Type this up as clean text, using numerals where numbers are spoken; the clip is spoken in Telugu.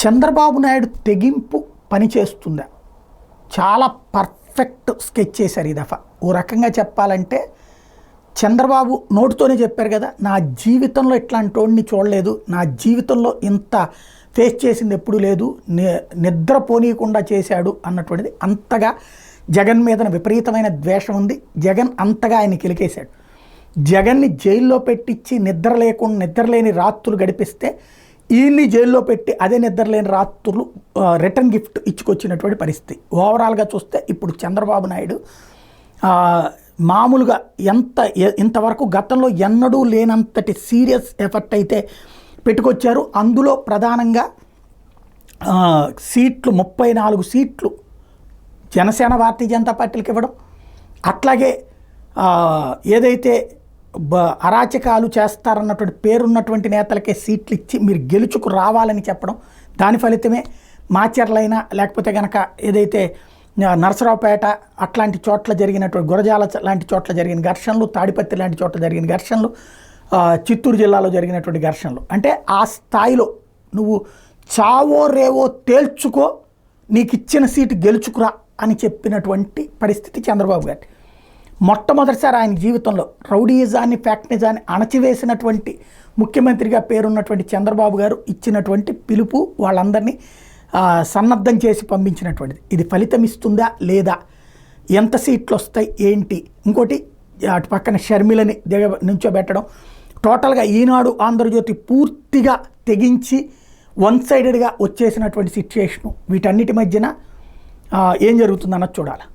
చంద్రబాబు నాయుడు తెగింపు పనిచేస్తుందా? చాలా పర్ఫెక్ట్ స్కెచ్ చేశారు ఈ దఫా. ఓ రకంగా చెప్పాలంటే చంద్రబాబు నోటితోనే చెప్పారు కదా, నా జీవితంలో ఇట్లాంటి వాడిని చూడలేదు, నా జీవితంలో ఇంత ఫేస్ చేసింది ఎప్పుడూ లేదు, నిద్రపోనీయకుండా చేశాడు అన్నటువంటిది. అంతగా జగన్ మీద విపరీతమైన ద్వేషం ఉంది. జగన్ అంతగా ఆయన కిలికేశాడు. జగన్ని జైల్లో పెట్టించి నిద్రలేని రాత్రులు గడిపిస్తే ఈయన్ని జైల్లో పెట్టి అదే నిద్రలేని రాత్రులు రిటర్న్ గిఫ్ట్ ఇచ్చుకొచ్చినటువంటి పరిస్థితి. ఓవరాల్గా చూస్తే ఇప్పుడు చంద్రబాబు నాయుడు మామూలుగా ఇంతవరకు గతంలో ఎన్నడూ లేనంతటి సీరియస్ ఎఫర్ట్ అయితే పెట్టుకొచ్చారు. అందులో ప్రధానంగా సీట్లు 34 సీట్లు జనసేన భారతీయ జనతా పార్టీలకు ఇవ్వడం, అట్లాగే ఏదైతే అరాచకాలు చేస్తారన్నటువంటి పేరున్నటువంటి నేతలకే సీట్లు ఇచ్చి మీరు గెలుచుకు రావాలని చెప్పడం, దాని ఫలితమే మాచర్లైనా లేకపోతే కనుక ఏదైతే నరసరావుపేట అట్లాంటి చోట్ల జరిగినటువంటి గురజాల లాంటి చోట్ల జరిగిన ఘర్షణలు, తాడిపత్రి లాంటి చోట్ల జరిగిన ఘర్షణలు, చిత్తూరు జిల్లాలో జరిగినటువంటి ఘర్షణలు, అంటే ఆ స్థాయిలో నువ్వు చావో రేవో తేల్చుకో, నీకు ఇచ్చిన సీటు గెలుచుకురా అని చెప్పినటువంటి పరిస్థితి చంద్రబాబు గారి. మొట్టమొదటిసారి ఆయన జీవితంలో రౌడీయిజాన్ని, ఫ్యాక్టనిజాన్ని అణచివేసినటువంటి ముఖ్యమంత్రిగా పేరున్నటువంటి చంద్రబాబు గారు ఇచ్చినటువంటి పిలుపు వాళ్ళందరినీ సన్నద్ధం చేసి పంపించినటువంటిది. ఇది ఫలితం ఇస్తుందా లేదా, ఎంత సీట్లు వస్తాయి ఏంటి, ఇంకోటి అటు పక్కన షర్మిలని నుంచోబెట్టడం, టోటల్గా ఈనాడు ఆంధ్రజ్యోతి పూర్తిగా తెగించి వన్ సైడెడ్గా వచ్చేసినటువంటి సిచ్యుయేషను, వీటన్నిటి మధ్యన ఏం జరుగుతుందన్నది చూడాలి.